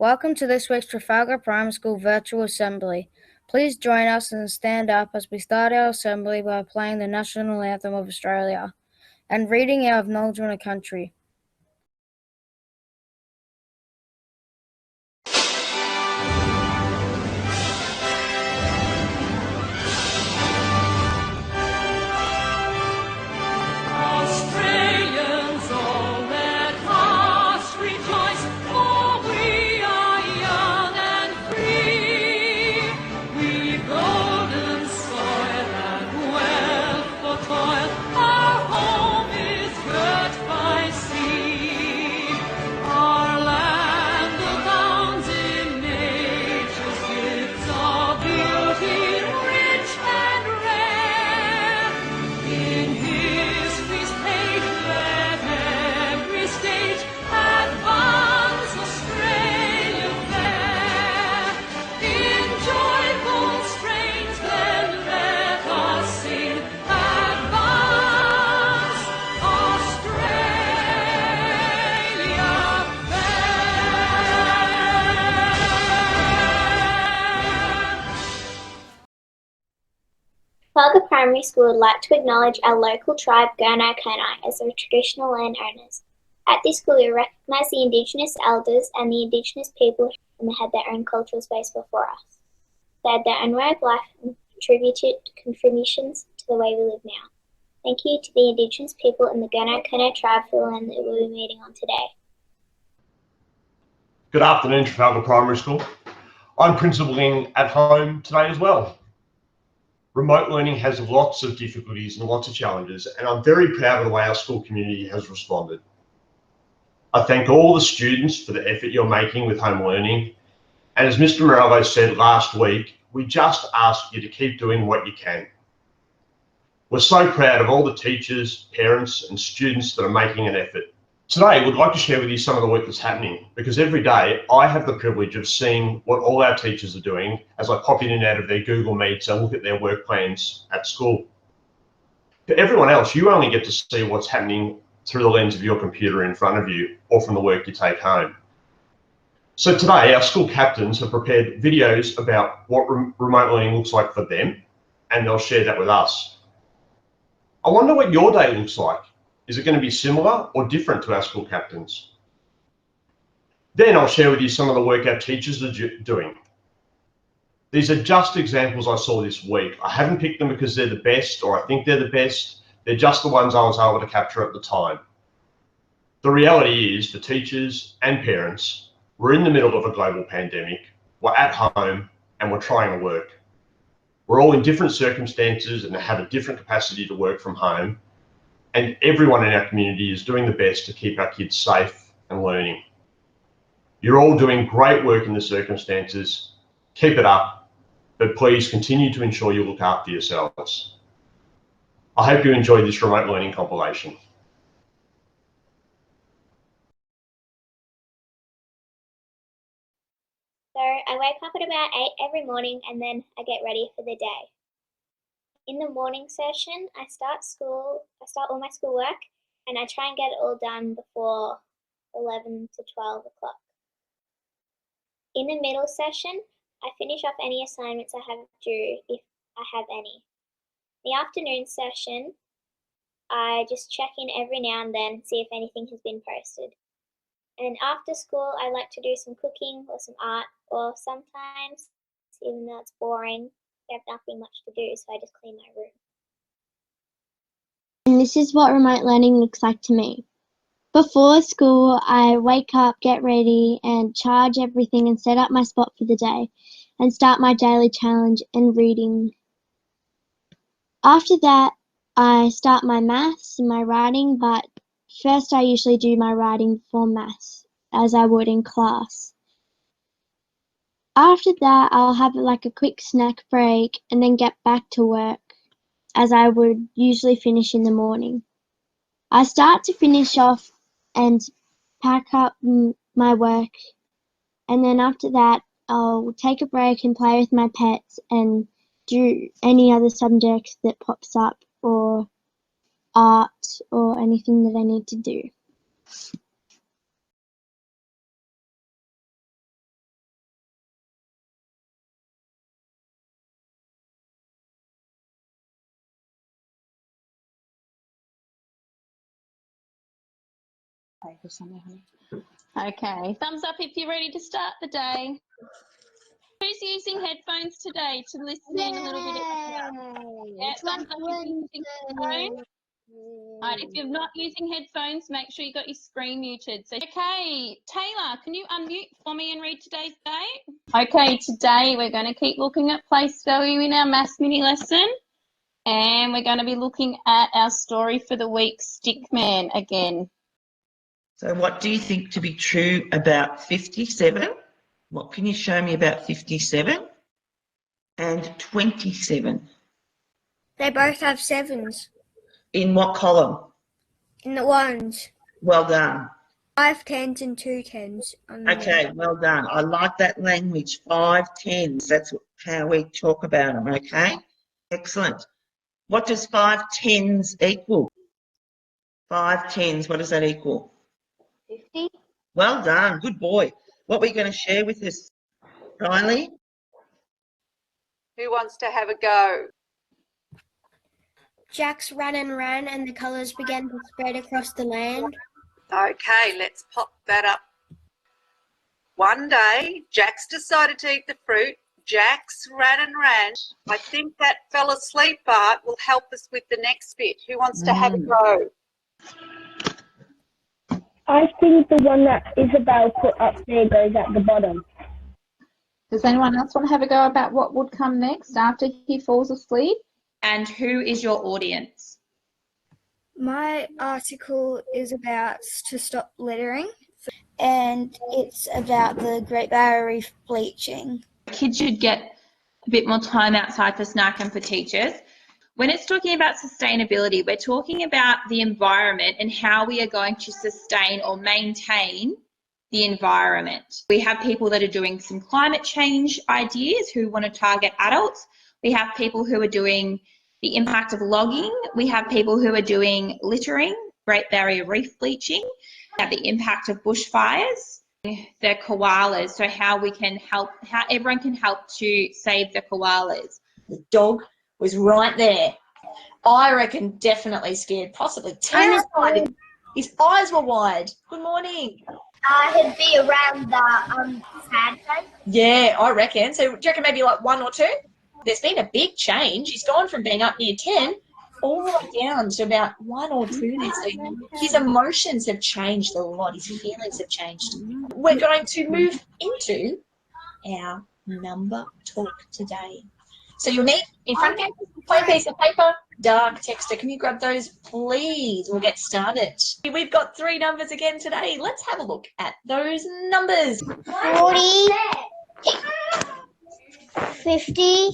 Welcome to this week's Trafalgar Primary School Virtual Assembly. Please join us and stand up as we start our assembly by playing the National Anthem of Australia and reading our acknowledgement of country. Australians, all let us rejoice, for we are young and free. We've golden soil and wealth for toil, our home is girt by sea. Our land abounds in nature's gifts of beauty, rich and rare. In history's page, let every stage advance Australia fair. In joyful strains, then let us sing, advance Australia fair. Trafalgar Primary School would like to acknowledge our local tribe, Gurno-Kurnai, as the traditional landowners. At this school, we recognise the Indigenous elders and the Indigenous people who had their own cultural space before us. They had their own way of life and contributed contributions to the way we live now. Thank you to the Indigenous people and the Gurno-Kurnai tribe for the land that we'll be meeting on today. Good afternoon, Trafalgar Primary School. I'm principalling at home today as well. Remote learning has lots of difficulties and lots of challenges, and I'm very proud of the way our school community has responded. I thank all the students for the effort you're making with home learning, and as Mr. Morello said last week, we just ask you to keep doing what you can. We're so proud of all the teachers, parents and students that are making an effort. Today, we'd like to share with you some of the work that's happening, because every day I have the privilege of seeing what all our teachers are doing as I pop in and out of their Google Meets and look at their work plans at school. For everyone else, you only get to see what's happening through the lens of your computer in front of you or from the work you take home. So today, our school captains have prepared videos about what remote learning looks like for them, and they'll share that with us. I wonder what your day looks like. Is it going to be similar or different to our school captains? Then I'll share with you some of the work our teachers are doing. These are just examples I saw this week. I haven't picked them because they're the best or I think they're the best. They're just the ones I was able to capture at the time. The reality is, for teachers and parents, we're in the middle of a global pandemic, we're at home and we're trying to work. We're all in different circumstances and have a different capacity to work from home. And everyone in our community is doing the best to keep our kids safe and learning. You're all doing great work in the circumstances. Keep it up, but please continue to ensure you look after yourselves. I hope you enjoyed this remote learning compilation. So I wake up at about 8 every morning and then I get ready for the day. In the morning session, I start all my schoolwork and I try and get it all done before 11 to 12 o'clock. In the middle session, I finish off any assignments I have due if I have any. The afternoon session, I just check in every now and then, see if anything has been posted. And after school, I like to do some cooking or some art, or sometimes, even though it's boring, I have nothing much to do, so I just clean my room. And this is what remote learning looks like to me. Before school, I wake up, get ready, and charge everything and set up my spot for the day, and start my daily challenge and reading. After that, I start my maths and my writing, but first I usually do my writing for maths, as I would in class. After that, I'll have like a quick snack break and then get back to work, as I would usually finish in the morning. I start to finish off and pack up my work, and then after that, I'll take a break and play with my pets and do any other subject that pops up, or art, or anything that I need to do. For something, honey. Okay, thumbs up if you're ready to start the day. Who's using headphones today to listen in a little bit easier? Yeah, It's thumbs like up if you're using headphones. Right, if you're not using headphones, make sure you got your screen muted. So, okay, Taylor, can you unmute for me and read today's date? Okay, today we're going to keep looking at place value in our maths mini lesson. And we're going to be looking at our story for the week, Stickman, again. So what do you think to be true about 57? What can you show me about 57 and 27? They both have sevens In what column? in the ones. Well done. 5 tens and 2 tens. Okay, well done. I like that language, 5 tens. That's how we talk about them, okay? Excellent. What does 5 tens equal? 5 tens, what does that equal? 50. Well done, good boy. What were you going to share with us, Riley? Who wants to have a go? Jax ran and the colours began to spread across the land. Okay, let's pop that up. One day, Jax decided to eat the fruit. Jax ran and ran. I think that fell asleep part will help us with the next bit. Who wants to have a go? I think the one that Isabel put up there goes at the bottom. Does anyone else want to have a go about what would come next after he falls asleep? And who is your audience? My article is about to stop littering, and it's about the Great Barrier Reef bleaching. Kids should get a bit more time outside for snack and for teachers. When it's talking about sustainability, we're talking about the environment and how we are going to sustain or maintain the environment. We have people that are doing some climate change ideas who want to target adults. We have people who are doing the impact of logging. We have people who are doing littering, Great Barrier Reef bleaching, at the impact of bushfires, the koalas, so how we can help, how everyone can help to save the koalas. The dog was right there. I reckon definitely scared, possibly terrified. His eyes were wide. Good morning. He'd be around the sad face. Yeah, I reckon. So do you reckon maybe like 1 or 2? There's been a big change. He's gone from being up near 10 all the way down to about 1 or 2 there. So his emotions have changed a lot. His feelings have changed. We're going to move into our number talk today. So you'll need, in front of you, a plain piece of paper, dark texture. Can you grab those, please? We'll get started. We've got 3 numbers again today. Let's have a look at those numbers. 40, 50,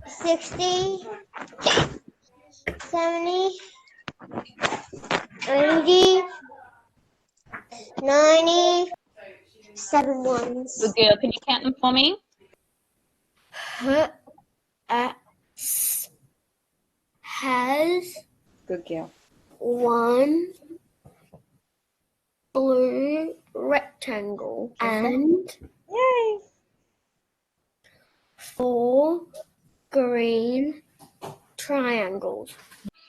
60, 70, 80, 90, 7 ones. Good girl. Can you count them for me? Has Good girl. 1 blue rectangle and Yay. 4 green triangles.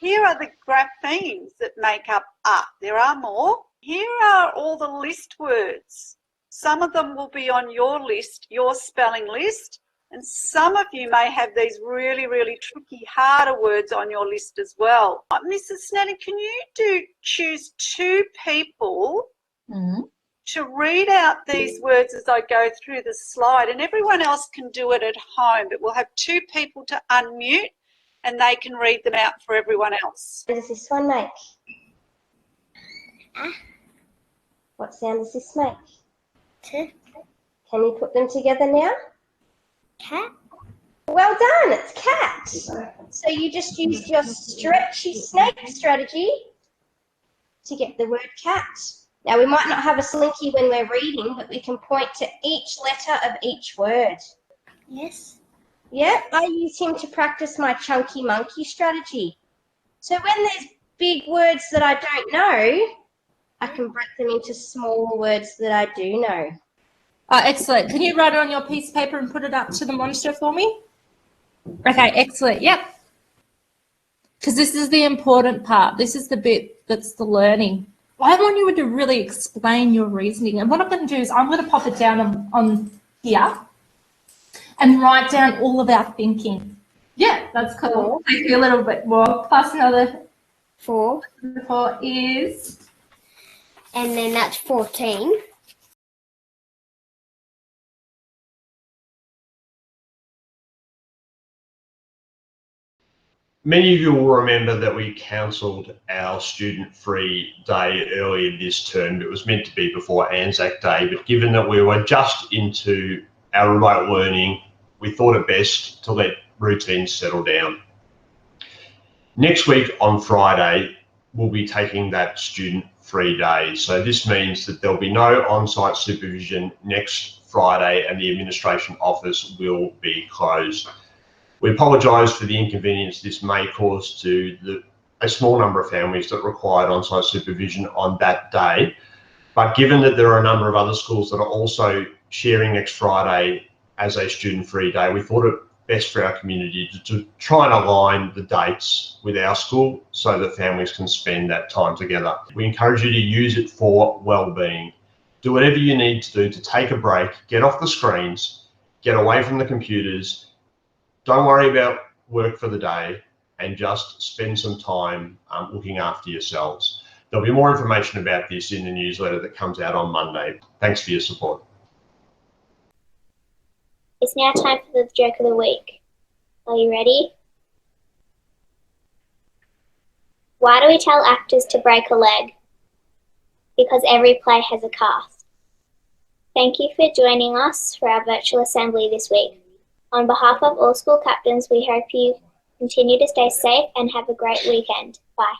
Here are the graphemes that make up "a." There are more. Here are all the list words. Some of them will be on your list, your spelling list, and some of you may have these really, really tricky, harder words on your list as well. Mrs. Snedden, can you choose 2 people to read out these words as I go through the slide, and everyone else can do it at home, but we'll have 2 people to unmute and they can read them out for everyone else. What does this one make? What sound does this make? T. Can you put them together now? Cat. Well done, it's cat. So you just used your stretchy snake strategy to get the word cat. Now we might not have a slinky when we're reading, but we can point to each letter of each word. Yes. Yeah, I use him to practice my chunky monkey strategy. So when there's big words that I don't know, I can break them into smaller words that I do know. Excellent. Can you write it on your piece of paper and put it up to the monitor for me? Okay, excellent. Yep. because this is the important part. This is the bit that's the learning. I want you to really explain your reasoning. And what I'm going to do is I'm going to pop it down on here and write down all of our thinking. Yeah, that's cool. Take you a little bit more. Plus another 4. 4 is... And then that's 14. Many of you will remember that we cancelled our student-free day earlier this term. It was meant to be before Anzac Day, but given that we were just into our remote learning, we thought it best to let routines settle down. Next week on Friday, we'll be taking that student-free day. So this means that there'll be no on-site supervision next Friday and the administration office will be closed. We apologise for the inconvenience this may cause to a small number of families that required on-site supervision on that day. But given that there are a number of other schools that are also sharing next Friday as a student-free day, we thought it best for our community to try and align the dates with our school so that families can spend that time together. We encourage you to use it for well-being. Do whatever you need to do to take a break, get off the screens, get away from the computers. Don't worry about work for the day and just spend some time looking after yourselves. There'll be more information about this in the newsletter that comes out on Monday. Thanks for your support. It's now time for the joke of the week. Are you ready? Why do we tell actors to break a leg? Because every play has a cast. Thank you for joining us for our virtual assembly this week. On behalf of all school captains, we hope you continue to stay safe and have a great weekend. Bye.